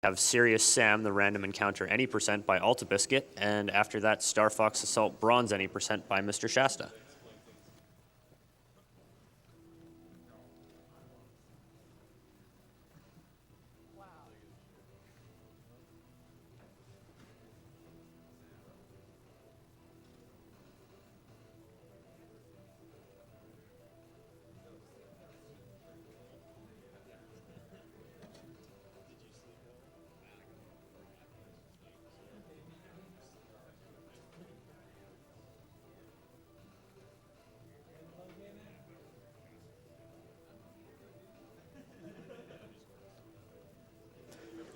Have Serious Sam, the random encounter any percent by altabiscuit, and after that, Star Fox Assault bronze any percent by Mr. Shasta.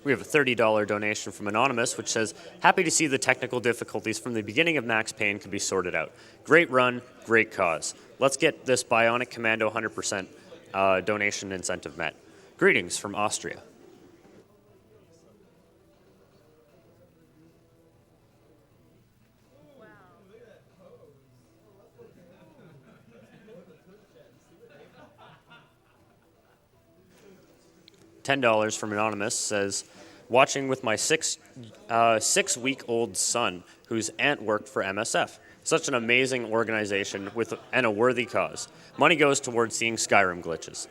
We have a $30 donation from Anonymous, which says, happy to see the technical difficulties from the beginning of Max Payne can be sorted out. Great run, great cause. Let's get this Bionic Commando 100% donation incentive met. Greetings from Austria. $10 from Anonymous says, watching with my six-week-old son, whose aunt worked for MSF. Such an amazing organization and a worthy cause. Money goes towards seeing Skyrim glitches.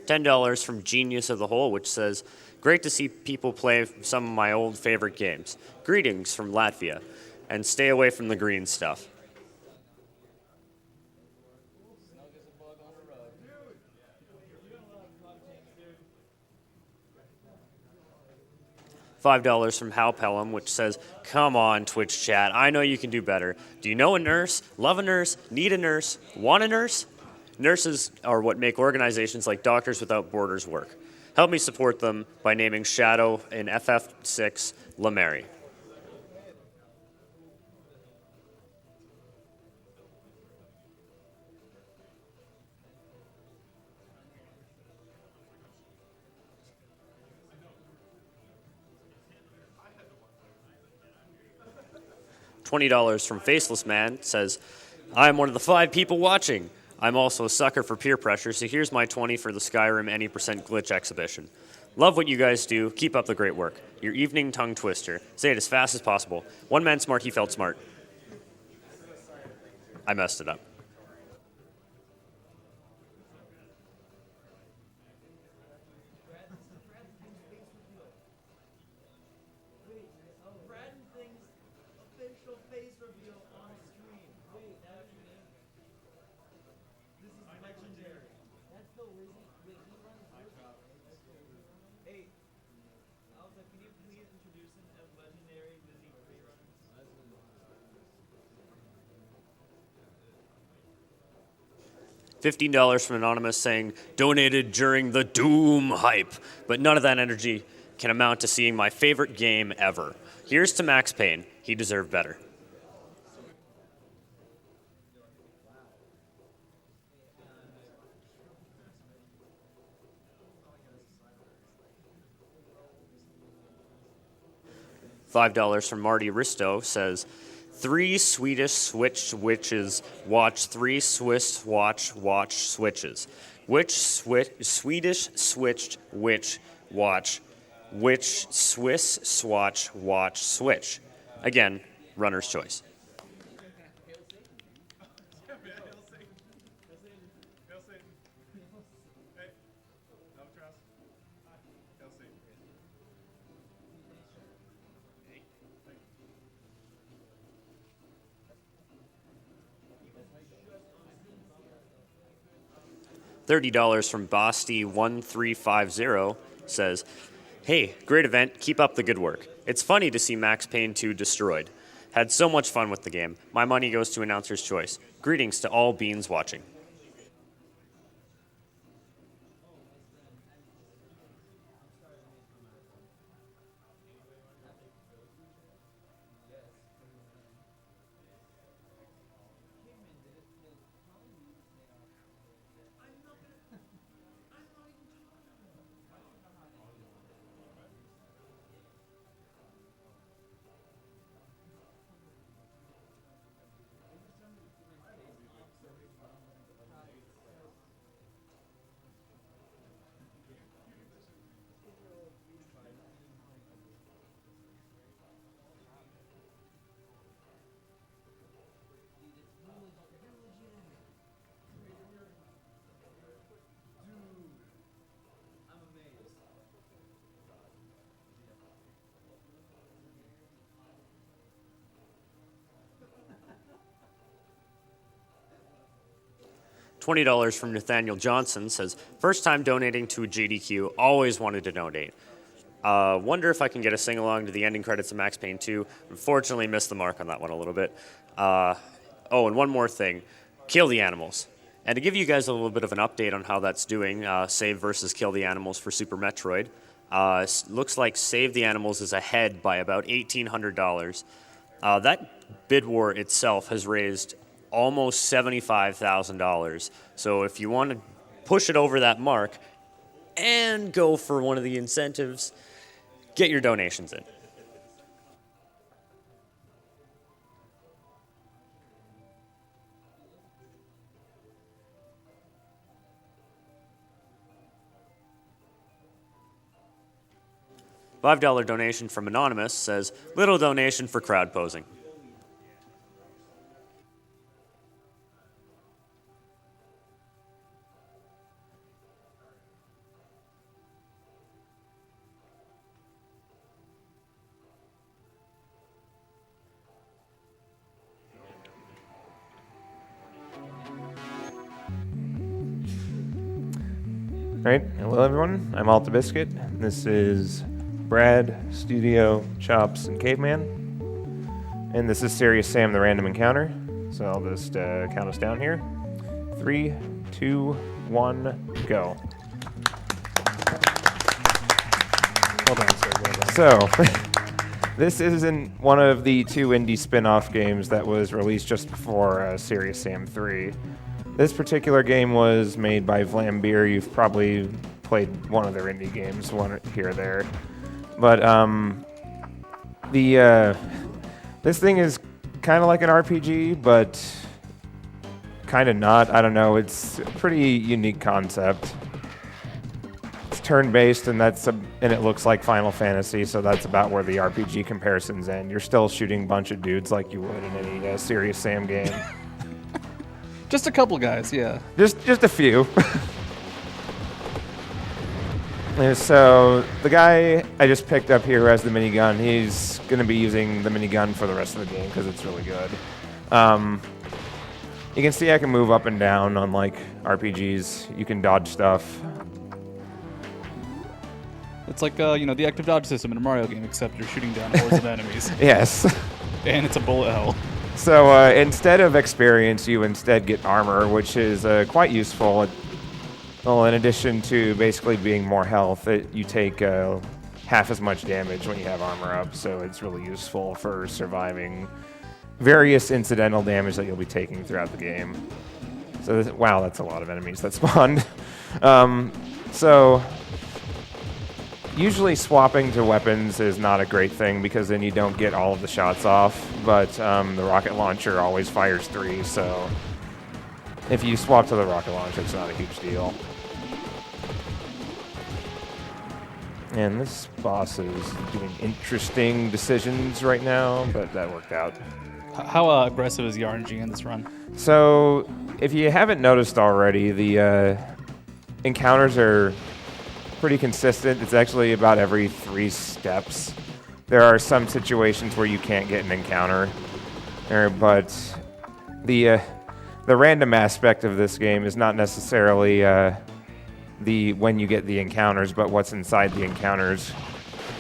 $10 from Genius of the Whole, which says, great to see people play some of my old favorite games. Greetings from Latvia, and stay away from the green stuff. $5 from Hal Pelham, which says, come on, Twitch chat, I know you can do better. Do you know a nurse, love a nurse, need a nurse, want a nurse? Nurses are what make organizations like Doctors Without Borders work. Help me support them by naming Shadow in FF6 LaMary. $20 from Faceless Man says, I'm one of the 5 people watching. I'm also a sucker for peer pressure, so here's my 20 for the Skyrim any percent glitch exhibition. Love what you guys do. Keep up the great work. Your evening tongue twister. Say it as fast as possible. One man smart, he felt smart. I messed it up. $15 from Anonymous saying, donated during the Doom hype, but none of that energy can amount to seeing my favorite game ever. Here's to Max Payne. He deserved better. $5 from Marty Risto says, 3 Swedish switched witches watch 3 Swiss watch switches. Which Swedish switched witch watch? Which Swiss swatch watch switch? Again, runner's choice. $30 from Basti1350 says, hey, great event, keep up the good work. It's funny to see Max Payne 2 destroyed. Had so much fun with the game. My money goes to Announcer's Choice. Greetings to all beans watching. $20 from Nathaniel Johnson says, first time donating to a GDQ, always wanted to donate. Wonder if I can get a sing-along to the ending credits of Max Payne 2. Unfortunately, missed the mark on that one a little bit. Oh, and one more thing. Kill the Animals. And to give you guys a little bit of an update on how that's doing, Save versus Kill the Animals for Super Metroid, looks like Save the Animals is ahead by about $1,800. That bid war itself has raised almost $75,000. So if you want to push it over that mark and go for one of the incentives, get your donations in. $5 donation from Anonymous says, little donation for crowd posing. All right, hello everyone. I'm altabiscuit. This is Brad, Studio, Chops, and Caveman. And this is Serious Sam, the Random Encounter. So I'll just count us down here. 3, 2, 1, go. Hold on, sir. So, this isn't one of the 2 indie spin-off games that was released just before Serious Sam 3. This particular game was made by Vlambeer. You've probably played one of their indie games, one here or there. But this thing is kind of like an RPG, but kind of not. I don't know. It's a pretty unique concept. It's turn-based, and it looks like Final Fantasy, so that's about where the RPG comparisons end. You're still shooting a bunch of dudes like you would in any Serious Sam game. Just a couple guys, yeah. Just a few. And so the guy I just picked up here who has the minigun, he's going to be using the minigun for the rest of the game because it's really good. You can see I can move up and down unlike RPGs. You can dodge stuff. It's like, the active dodge system in a Mario game, except you're shooting down hordes of enemies. Yes. And it's a bullet hell. So instead of experience, you instead get armor, which is quite useful. Well, in addition to basically being more health, you take half as much damage when you have armor up, so it's really useful for surviving various incidental damage that you'll be taking throughout the game. So, wow, that's a lot of enemies that spawned. So, usually swapping to weapons is not a great thing because then you don't get all of the shots off, but the rocket launcher always fires 3, so if you swap to the rocket launcher, it's not a huge deal. And this boss is doing interesting decisions right now, but that worked out. How aggressive is the RNG in this run? So, if you haven't noticed already, the encounters are pretty consistent. It's actually about every 3 steps. There are some situations where you can't get an encounter, but the random aspect of this game is not necessarily when you get the encounters, but what's inside the encounters.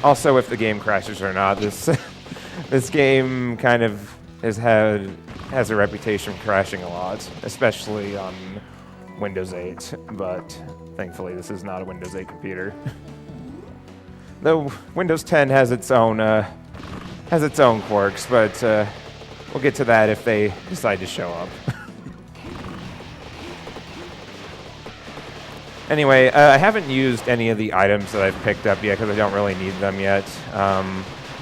Also, if the game crashes or not. This game kind of has a reputation for crashing a lot, especially on Windows 8. But thankfully, this is not a Windows 8 computer. Though Windows 10 has its own quirks, but we'll get to that if they decide to show up. Anyway, I haven't used any of the items that I've picked up yet because I don't really need them yet.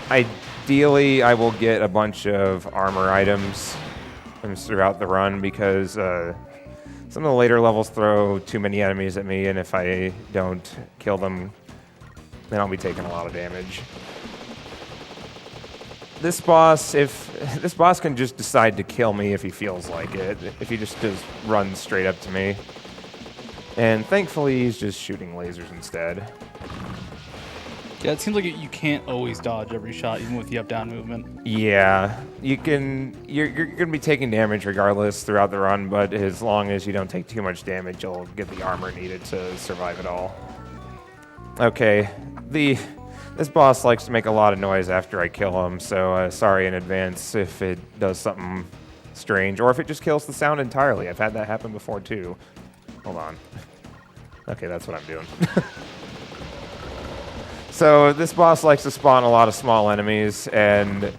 Ideally, I will get a bunch of armor items throughout the run because some of the later levels throw too many enemies at me, and if I don't kill them, then I'll be taking a lot of damage. This boss can just decide to kill me if he feels like it, if he just runs straight up to me. And thankfully, he's just shooting lasers instead. Yeah, it seems like you can't always dodge every shot, even with the up-down movement. Yeah, you can. You're going to be taking damage regardless throughout the run, but as long as you don't take too much damage, you'll get the armor needed to survive it all. Okay, this boss likes to make a lot of noise after I kill him, so sorry in advance if it does something strange, or if it just kills the sound entirely. I've had that happen before too. Hold on. Okay, that's what I'm doing. So this boss likes to spawn a lot of small enemies, and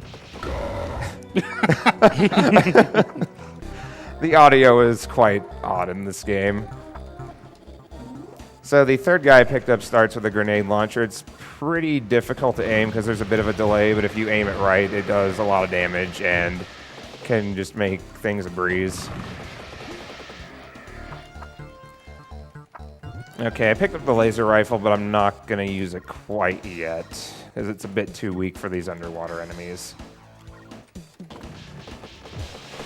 the audio is quite odd in this game. So the third guy I picked up starts with a grenade launcher. It's pretty difficult to aim because there's a bit of a delay, but if you aim it right, it does a lot of damage and can just make things a breeze. Okay, I picked up the laser rifle, but I'm not going to use it quite yet because it's a bit too weak for these underwater enemies.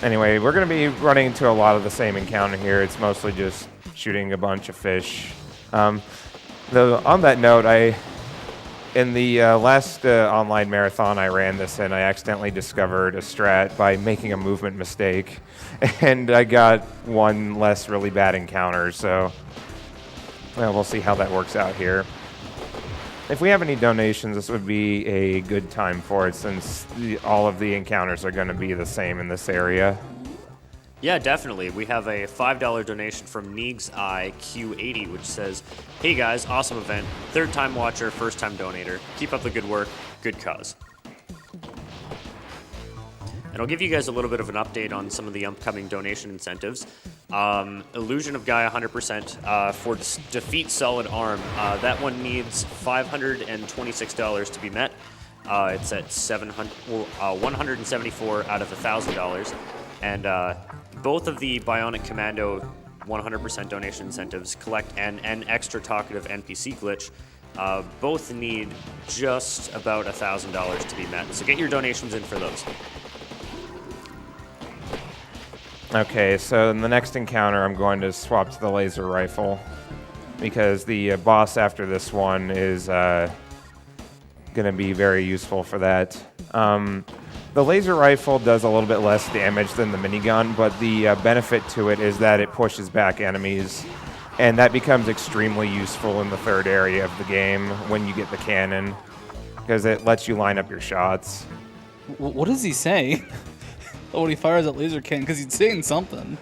Anyway, we're going to be running into a lot of the same encounter here. It's mostly just shooting a bunch of fish. Though on that note, in the last online marathon I ran this in, I accidentally discovered a strat by making a movement mistake, and I got one less really bad encounter, so well, we'll see how that works out here. If we have any donations, this would be a good time for it, since all of the encounters are going to be the same in this area. Yeah, definitely. We have a $5 donation from Neeg's Eye Q80, which says, "Hey guys, awesome event. Third time watcher, first time donator. Keep up the good work. Good cause." And I'll give you guys a little bit of an update on some of the upcoming donation incentives. Illusion of Gaia 100% for Defeat Solid Arm. That one needs $526 to be met. It's at 174 out of $1,000. And both of the Bionic Commando 100% donation incentives, collect an extra talkative NPC glitch, both need just about $1,000 to be met. So get your donations in for those. Okay, so in the next encounter, I'm going to swap to the laser rifle because the boss after this one is going to be very useful for that. The laser rifle does a little bit less damage than the minigun, but the benefit to it is that it pushes back enemies, and that becomes extremely useful in the third area of the game when you get the cannon, because it lets you line up your shots. What does he say? When he fires that laser cannon, because he's saying something.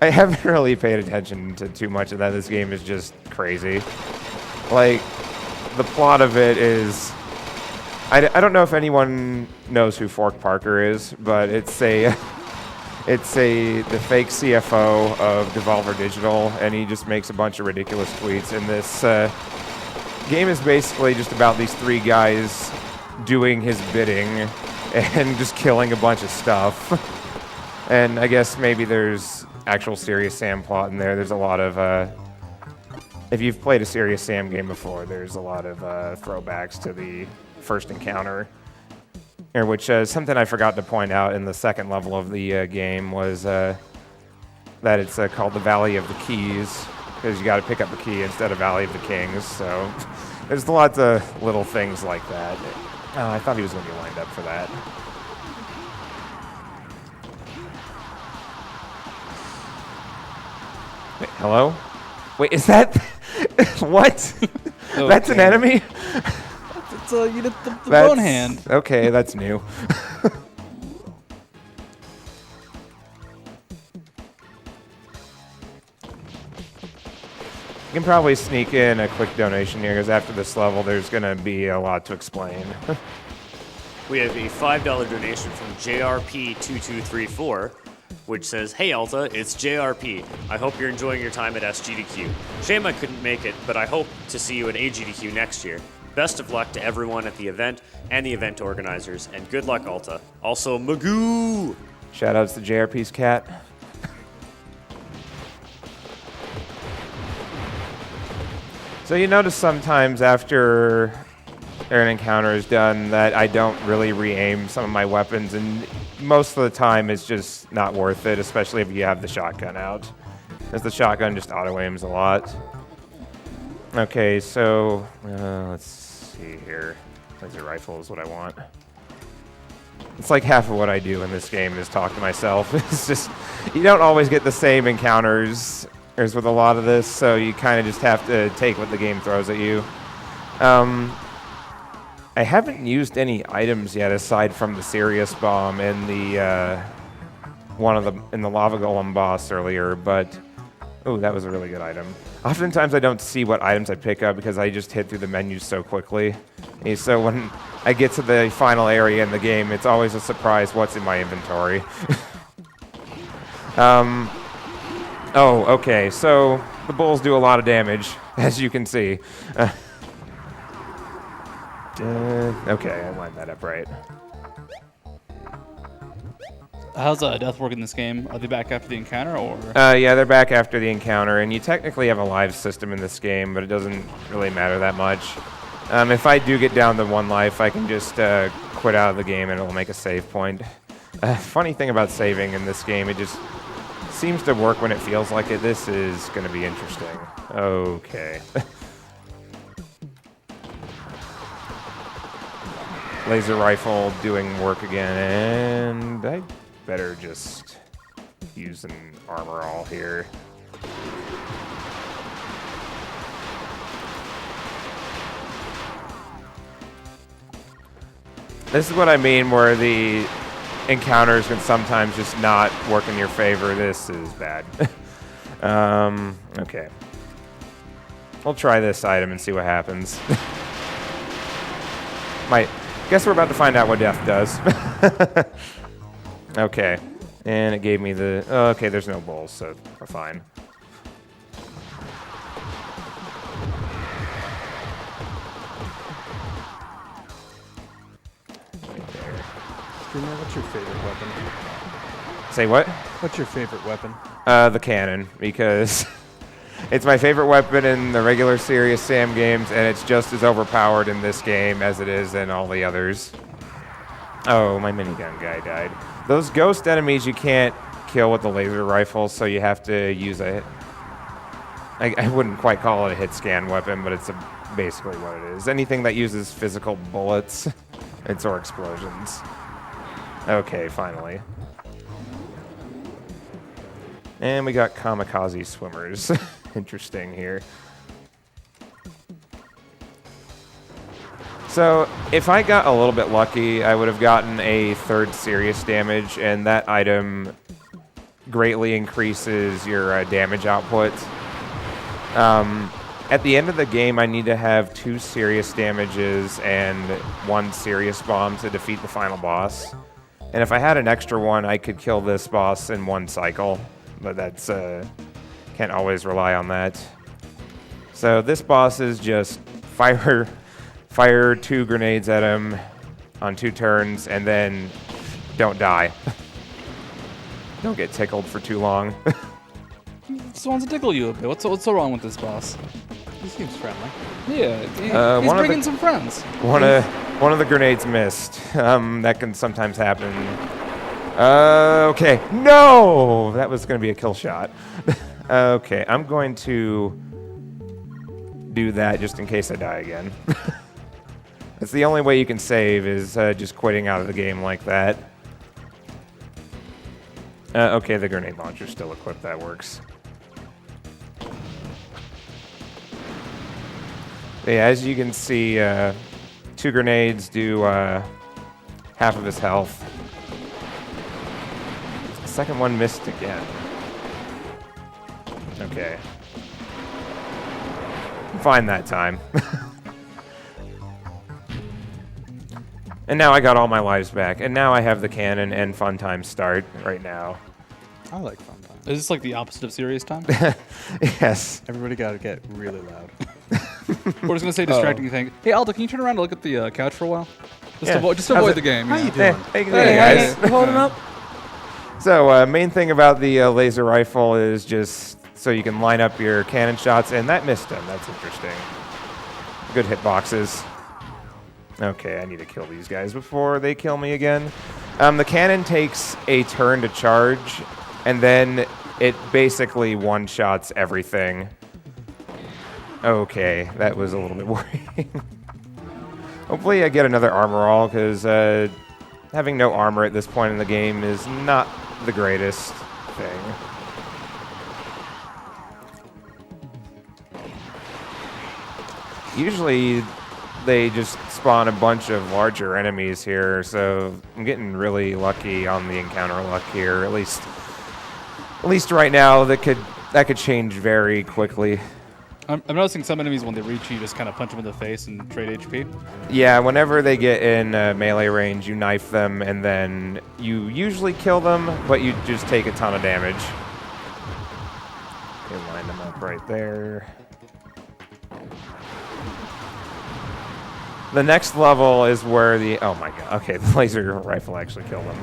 I haven't really paid attention to too much of that. This game is just crazy. Like, the plot of it is... I don't know if anyone knows who Fork Parker is, but it's the fake CFO of Devolver Digital, and he just makes a bunch of ridiculous tweets. And this game is basically just about these three guys doing his bidding and just killing a bunch of stuff. And I guess maybe there's actual Serious Sam plot in there. There's a lot of, if you've played a Serious Sam game before, there's a lot of throwbacks to the first encounter. Which something I forgot to point out in the second level of the game was that it's called the Valley of the Keys, because you got to pick up a key instead of Valley of the Kings. So there's lots of little things like that. I thought he was going to be lined up for that. Wait, hello? Wait, is that... what? Okay. That's an enemy? It's the bone hand. Okay, that's new. You can probably sneak in a quick donation here, because after this level, there's going to be a lot to explain. We have a $5 donation from JRP2234, which says, "Hey Alta, it's JRP. I hope you're enjoying your time at SGDQ. Shame I couldn't make it, but I hope to see you at AGDQ next year. Best of luck to everyone at the event and the event organizers, and good luck, Alta. Also, Magoo!" Shoutouts to JRP's cat. So you notice sometimes after an encounter is done that I don't really re-aim some of my weapons, and most of the time it's just not worth it, especially if you have the shotgun out, as the shotgun just auto-aims a lot. Okay, so let's see here. Laser rifle is what I want. It's like half of what I do in this game is talk to myself. It's just, you don't always get the same encounters as with a lot of this, so you kind of just have to take what the game throws at you. I haven't used any items yet aside from the Sirius Bomb and the in the Lava Golem boss earlier, but oh, that was a really good item. Oftentimes I don't see what items I pick up because I just hit through the menus so quickly. And so when I get to the final area in the game, it's always a surprise what's in my inventory. Oh, okay, so the bulls do a lot of damage, as you can see. Okay, I lined that up right. How's death work in this game? Are they back after the encounter, or? Yeah, they're back after the encounter, and you technically have a live system in this game, but it doesn't really matter that much. If I do get down to 1 life, I can just quit out of the game, and it'll make a save point. Funny thing about saving in this game, it just seems to work when it feels like it. This is going to be interesting. Okay. Laser rifle doing work again, and I better just use an armor all here. This is what I mean where the encounters can sometimes just not work in your favor. This is bad. Okay. We'll try this item and see what happens. Guess we're about to find out what death does. Okay. And it gave me the... Oh, okay, there's no bowls, so we're fine. Dreamer, what's your favorite weapon? Say what? What's your favorite weapon? The cannon, because it's my favorite weapon in the regular Serious Sam games, and it's just as overpowered in this game as it is in all the others. Oh, my minigun guy died. Those ghost enemies you can't kill with the laser rifle, so you have to use a... I wouldn't quite call it a hit scan weapon, but it's basically what it is. Anything that uses physical bullets or explosions. Okay, finally. And we got kamikaze swimmers. Interesting here. So, if I got a little bit lucky, I would have gotten a 3rd serious damage, and that item greatly increases your damage output. At the end of the game, I need to have 2 serious damages and 1 serious bomb to defeat the final boss. And if I had an extra one, I could kill this boss in 1 cycle, but that's can't always rely on that. So this boss is just fire 2 grenades at him on 2 turns, and then don't die. Don't get tickled for too long. Just wants to tickle you a bit. What's so wrong with this boss? He seems friendly. Yeah, he's bringing some friends. One of the grenades missed. That can sometimes happen. Okay. No! That was going to be a kill shot. Okay, I'm going to do that just in case I die again. That's the only way you can save is just quitting out of the game like that. Okay, the grenade launcher's still equipped. That works. Yeah, as you can see, 2 grenades do half of his health. The second one missed again. Okay. Fine that time. And now I got all my lives back. And now I have the cannon and fun time start right now. I like fun time. Is this like the opposite of serious time? Yes. Everybody got to get really loud. We're just gonna say distracting thing. Hey, Aldo, can you turn around and look at the couch for a while? Just Yeah. avoid How's avoid it- the game. How yeah. you doing? Hey guys. Holding up. So, main thing about the laser rifle is just so you can line up your cannon shots, and that missed him. That's interesting. Good hitboxes. Okay, I need to kill these guys before they kill me again. The cannon takes a turn to charge, and then it basically one-shots everything. Okay, that was a little bit worrying. Hopefully I get another armor all, because having no armor at this point in the game is not the greatest thing. Usually they just spawn a bunch of larger enemies here, so I'm getting really lucky on the encounter luck here. At least right now, that could change very quickly. I'm noticing some enemies, when they reach you, just kind of punch them in the face and trade HP. Yeah, whenever they get in melee range, you knife them, and then you usually kill them, but you just take a ton of damage. Okay, line them up right there. The next level is where the... Oh my god. Okay, the laser rifle actually killed them.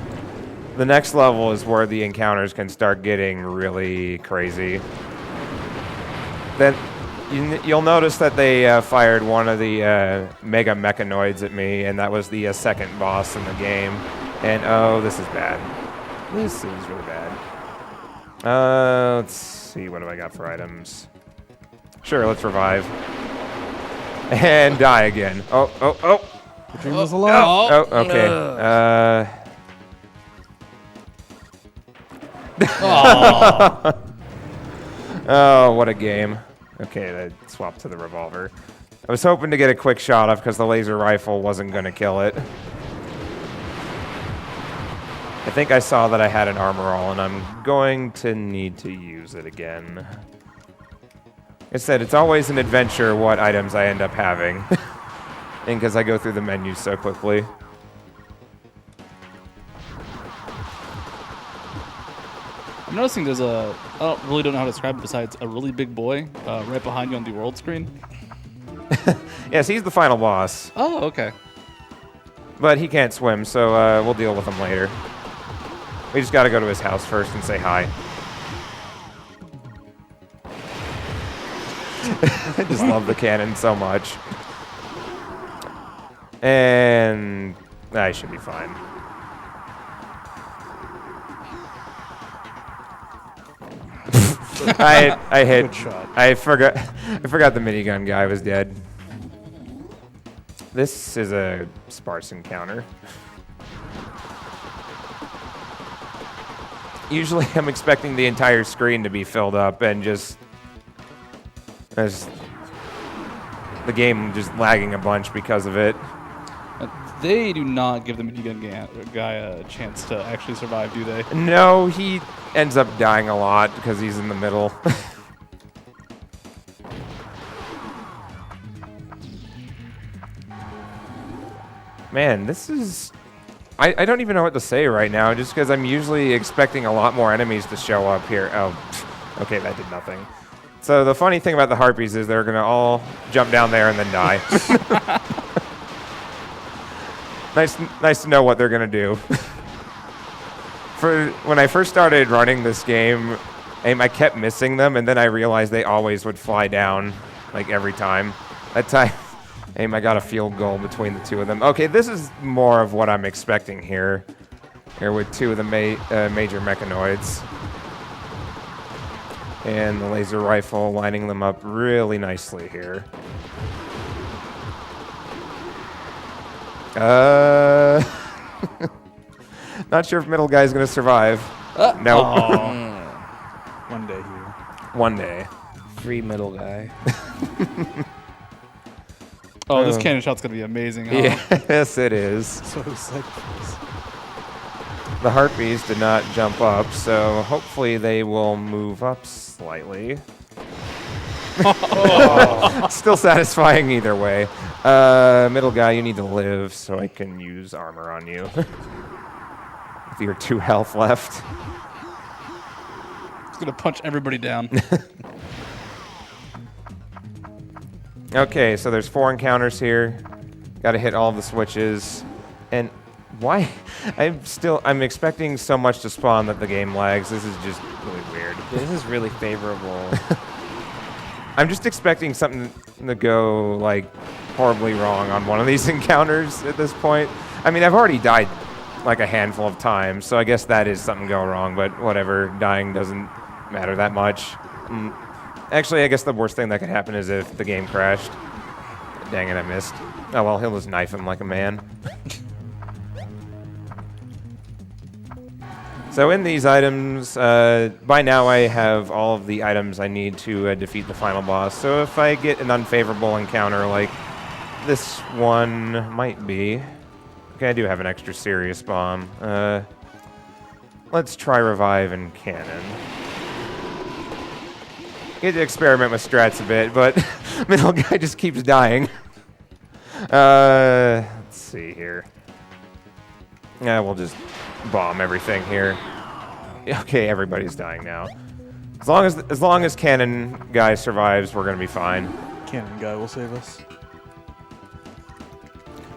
The next level is where the encounters can start getting really crazy. Then you'll notice that they fired one of the mega mechanoids at me, and that was the second boss in the game. And oh, this is bad. This is really bad. Let's see, what do I got for items? Sure, let's revive. And die again. Oh. The dream was alive. Oh, okay. Oh, what a game. Okay, I swapped to the revolver. I was hoping to get a quick shot off because the laser rifle wasn't going to kill it. I think I saw that I had an armor all, and I'm going to need to use it again. Like I said, it's always an adventure what items I end up having. And because I go through the menus so quickly. I'm noticing there's I really don't know how to describe it besides a really big boy right behind you on the world screen. Yes, he's the final boss. Oh, okay. But he can't swim, so we'll deal with him later. We just gotta go to his house first and say hi. I just love the cannon so much. And I should be fine. I hit. Good shot. I forgot the minigun guy was dead. This is a sparse encounter. Usually I'm expecting the entire screen to be filled up and just there's the game just lagging a bunch because of it. They do not give the minigun guy a chance to actually survive, do they? No, he ends up dying a lot because he's in the middle. Man, this is... I don't even know what to say right now, just because I'm usually expecting a lot more enemies to show up here. Oh, okay, that did nothing. So the funny thing about the harpies is they're going to all jump down there and then die. Nice to know what they're going to do. When I first started running this game, I kept missing them, and then I realized they always would fly down, like every time. That time, I got a field goal between the two of them. Okay, this is more of what I'm expecting here with two of the major mechanoids. And the laser rifle lining them up really nicely here. Not sure if middle guy's gonna survive. No. One day here. One day. Free middle guy. Oh, this cannon shot's gonna be amazing, huh? Yes, it is. So sick. The harpies did not jump up, so hopefully they will move up slightly. Still satisfying either way. Middle guy, you need to live so I can use armor on you. With your 2 health left. It's gonna punch everybody down. Okay, so there's 4 encounters here. Gotta hit all the switches. And why? I'm expecting so much to spawn that the game lags. This is just really weird. This is really favorable. I'm just expecting something to go, like, horribly wrong on one of these encounters at this point. I mean, I've already died, like, a handful of times, so I guess that is something go wrong, but whatever. Dying doesn't matter that much. Actually, I guess the worst thing that could happen is if the game crashed. Dang it, I missed. Oh well, he'll just knife him like a man. So in these items, by now I have all of the items I need to defeat the final boss. So if I get an unfavorable encounter like this one might be... Okay, I do have an extra serious bomb. Let's try revive and cannon. Get to experiment with strats a bit, but middle guy just keeps dying. Let's see here. Yeah, we'll just bomb everything here. Okay, everybody's dying now. As long as cannon guy survives, we're gonna be fine. Cannon guy will save us.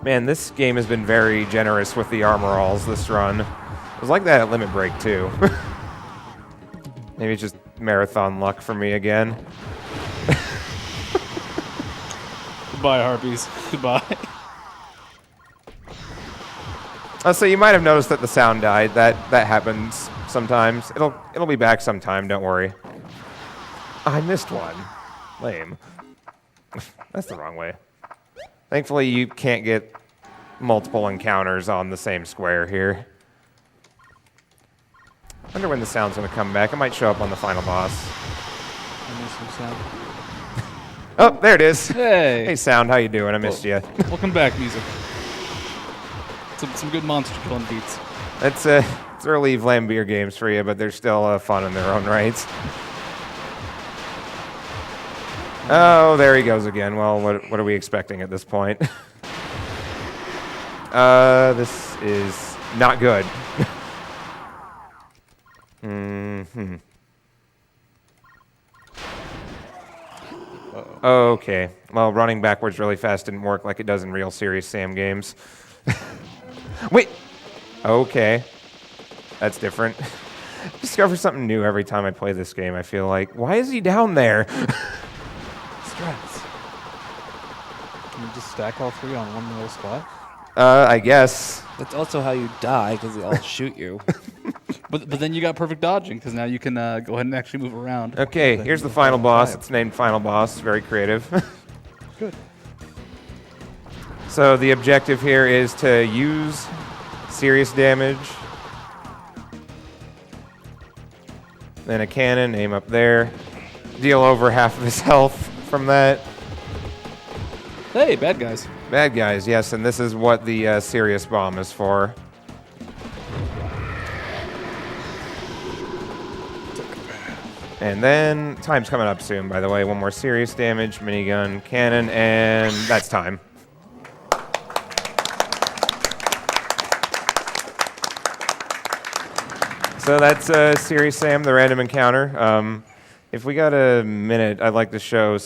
Man, this game has been very generous with the armor alls this run. It was like that at Limit Break too. Maybe it's just marathon luck for me again. Goodbye, Harpies. Goodbye. Oh, so you might have noticed that the sound died. That happens sometimes. It'll be back sometime. Don't worry. I missed one. Lame. That's the wrong way. Thankfully, you can't get multiple encounters on the same square here. I wonder when the sound's going to come back. It might show up on the final boss. I missed some sound. Oh, there it is. Hey. Hey, sound. How you doing? I missed you. Welcome back, music. Some good monster killing beats. It's early Vlambeer games for you, but they're still fun in their own rights. Oh, there he goes again. Well, what are we expecting at this point? This is not good. Mm-hmm. Okay. Well, running backwards really fast didn't work like it does in real Serious Sam games. Wait! Okay. That's different. Discover something new every time I play this game, I feel like. Why is he down there? Strats. Can you just stack all three on one little spot? I guess. That's also how you die, because they all shoot you. But then you got perfect dodging, because now you can go ahead and actually move around. Okay, here's the final boss. It's named Final Boss. Very creative. Good. So the objective here is to use serious damage. Then a cannon, aim up there. Deal over half of his health from that. Hey, bad guys. Bad guys, yes, and this is what the serious bomb is for. And then, time's coming up soon, by the way. One more serious damage, minigun, cannon, and that's time. So that's Serious Sam, the random encounter. If we got a minute, I'd like to show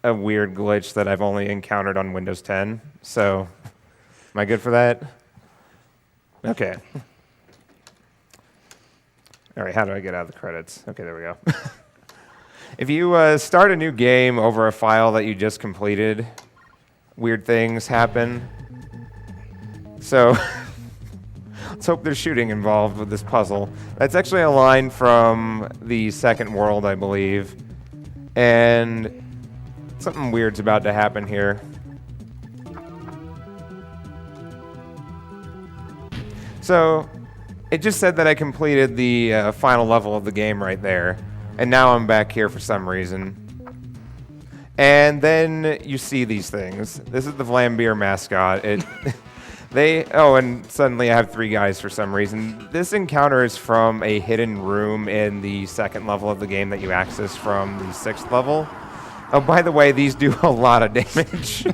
a weird glitch that I've only encountered on Windows 10. So, am I good for that? Okay. All right, how do I get out of the credits? Okay, there we go. If you start a new game over a file that you just completed, weird things happen. So, let's hope there's shooting involved with this puzzle. That's actually a line from the second world, I believe. And something weird's about to happen here. So, it just said that I completed the final level of the game right there. And now I'm back here for some reason. And then you see these things. This is the Vlambeer mascot. And suddenly I have 3 guys for some reason. This encounter is from a hidden room in the second level of the game that you access from the 6th level. Oh, by the way, these do a lot of damage.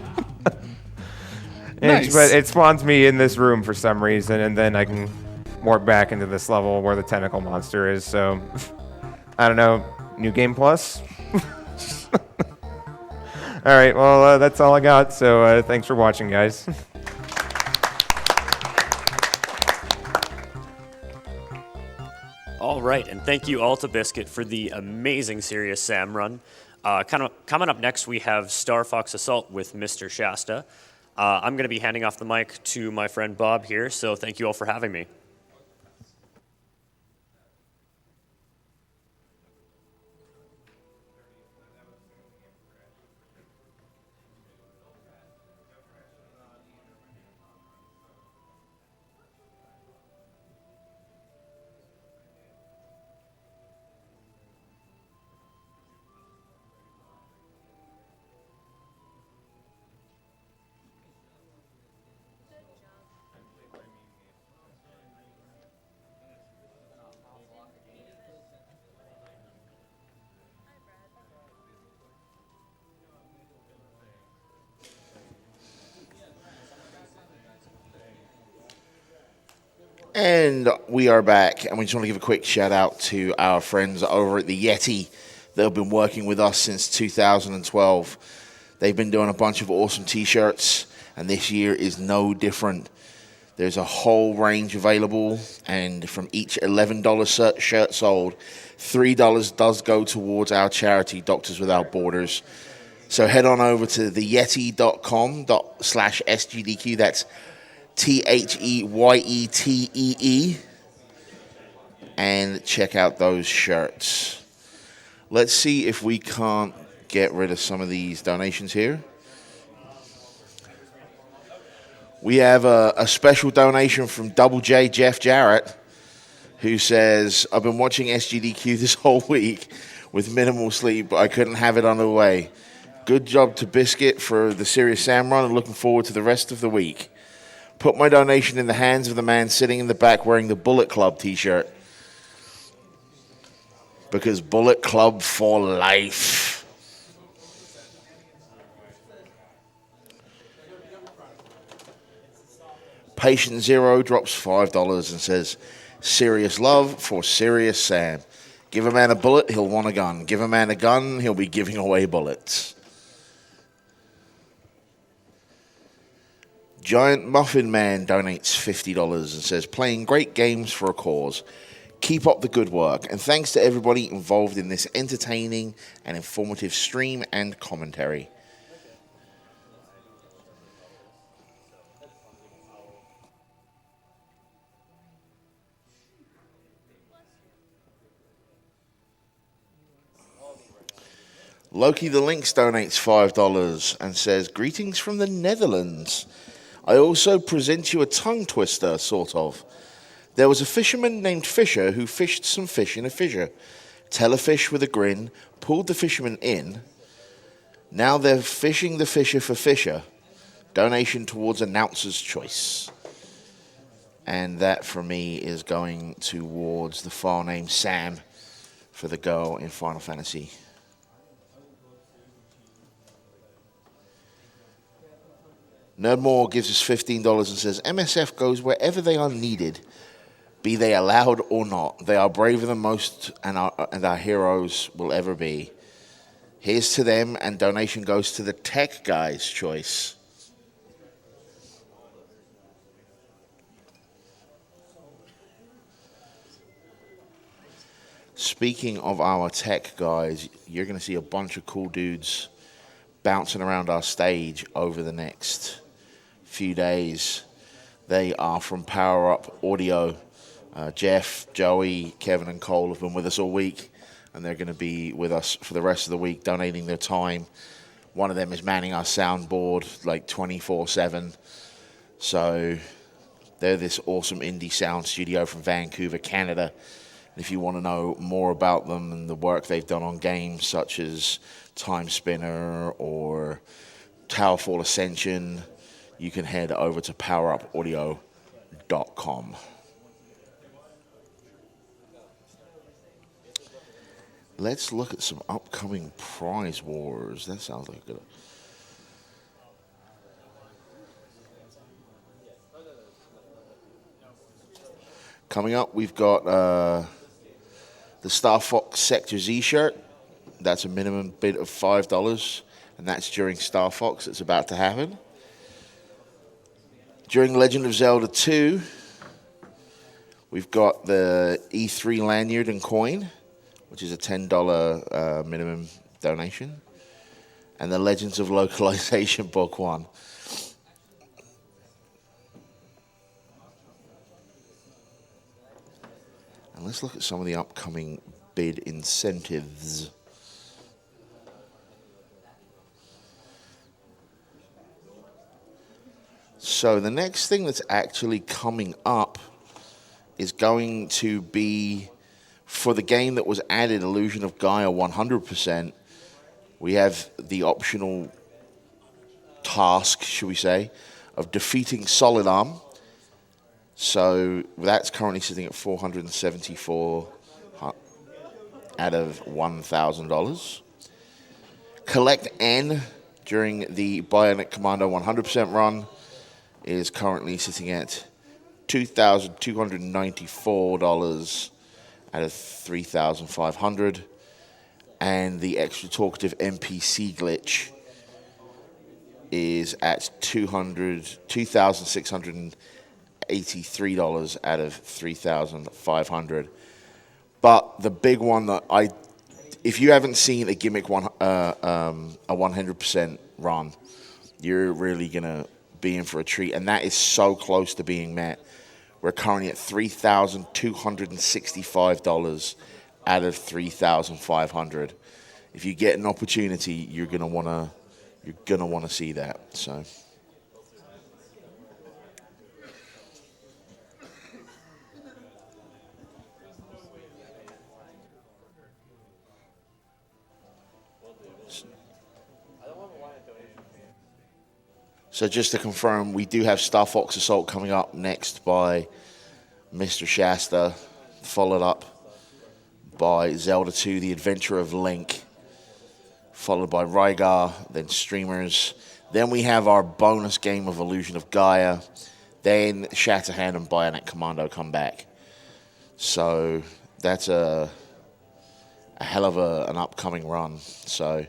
Nice. But it spawns me in this room for some reason, and then I can warp back into this level where the tentacle monster is. So, I don't know. New Game Plus? All right, well, that's all I got. So, thanks for watching, guys. All right, and thank you, altabiscuit, for the amazing Serious Sam run. Coming up next, we have Star Fox Assault with Mr. Shasta. I'm going to be handing off the mic to my friend Bob here, so thank you all for having me. And we are back, and we just want to give a quick shout out to our friends over at the Yeti that have been working with us since 2012. They've been doing a bunch of awesome t-shirts, and this year is no different. There's a whole range available, and from each $11 shirt sold, $3 does go towards our charity, Doctors Without Borders. So head on over to theyeti.com/SGDQ. That's THEYETEE, and check out those shirts. Let's see if we can't get rid of some of these donations here. We have a special donation from Double J Jeff Jarrett, who says, I've been watching SGDQ this whole week with minimal sleep, but I couldn't have it on the way. Good job to Biscuit for the Serious Sam run, and looking forward to the rest of the week. Put my donation in the hands of the man sitting in the back wearing the Bullet Club t-shirt. Because Bullet Club for life. Patient Zero drops $5 and says, serious love for Serious Sam. Give a man a bullet, he'll want a gun. Give a man a gun, he'll be giving away bullets. Giant Muffin Man donates $50 and says, playing great games for a cause. Keep up the good work. And thanks to everybody involved in this entertaining and informative stream and commentary. Loki the Lynx donates $5 and says, greetings from the Netherlands. I also present you a tongue twister, sort of. There was a fisherman named Fisher who fished some fish in a fissure. Telefish with a grin pulled the fisherman in. Now they're fishing the fisher for Fisher. Donation towards announcer's choice. And that, for me, is going towards the file name Sam for the girl in Final Fantasy. Nerdmore gives us $15 and says, MSF goes wherever they are needed, be they allowed or not. They are braver than most and our heroes will ever be. Here's to them, and donation goes to the tech guy's choice. Speaking of our tech guys, you're going to see a bunch of cool dudes bouncing around our stage over the next few days. They are from Power Up Audio. Jeff, Joey, Kevin, and Cole have been with us all week, and they're going to be with us for the rest of the week, donating their time. One of them is manning our soundboard like 24/7. So they're this awesome indie sound studio from Vancouver, Canada. And if you want to know more about them and the work they've done on games such as Time Spinner or Towerfall Ascension, you can head over to powerupaudio.com. Let's look at some upcoming prize wars. That sounds like a good. Coming up, we've got the Star Fox Sector Z shirt. That's a minimum bid of $5, and that's during Star Fox. It's about to happen. During Legend of Zelda 2, we've got the E3 lanyard and coin, which is a $10 minimum donation, and the Legends of Localization Book 1. And let's look at some of the upcoming bid incentives. So the next thing that's actually coming up is going to be for the game that was added, Illusion of Gaia 100%. We have the optional task, should we say, of defeating Solid Arm. So that's currently sitting at $474 out of $1,000. Collect N during the Bionic Commando 100% run is currently sitting at $2,294 out of 3,500. And the extra talkative NPC glitch is at $2,683 out of 3,500. But the big one that if you haven't seen a gimmick a 100% run, you're really gonna be in for a treat, and that is so close to being met. We're currently at $3,265 out of 3,500. If you get an opportunity, you're gonna wanna see that. So just to confirm, we do have Star Fox Assault coming up next by Mr. Shasta, followed up by Zelda 2, The Adventure of Link, followed by Rygar, then Streamers. Then we have our bonus game of Illusion of Gaia. Then Shatterhand and Bionic Commando come back. So that's a hell of an upcoming run. So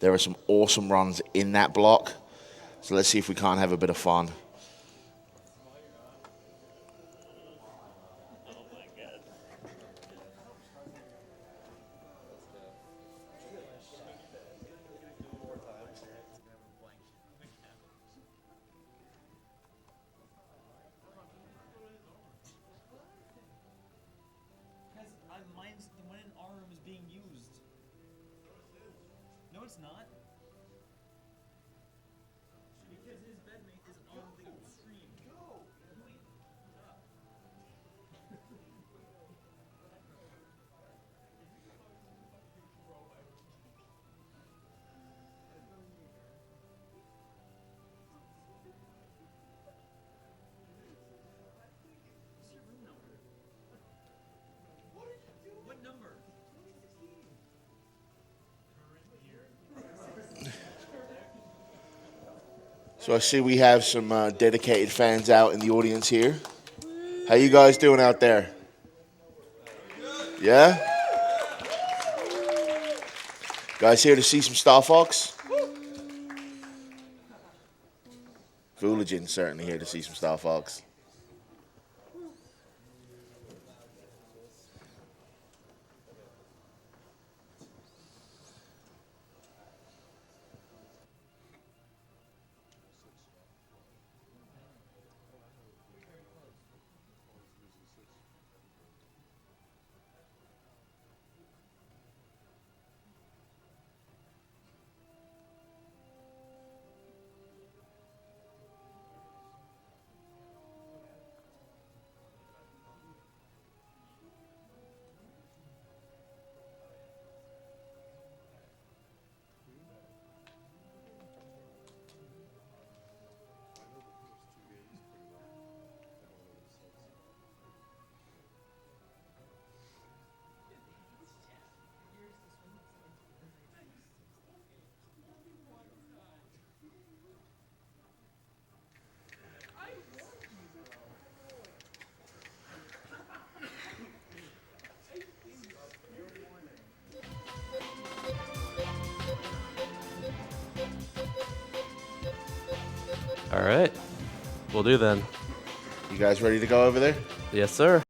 there are some awesome runs in that block. So let's see if we can't have a bit of fun. Mine's the one in our room is being used. No, it's not. Because his bedmate is on the stream. Go! What number? So I see we have some dedicated fans out in the audience here. How you guys doing out there? Yeah? Guys here to see some Star Fox? Fooligan certainly here to see some Star Fox. All right. We'll do then. You guys ready to go over there? Yes, sir.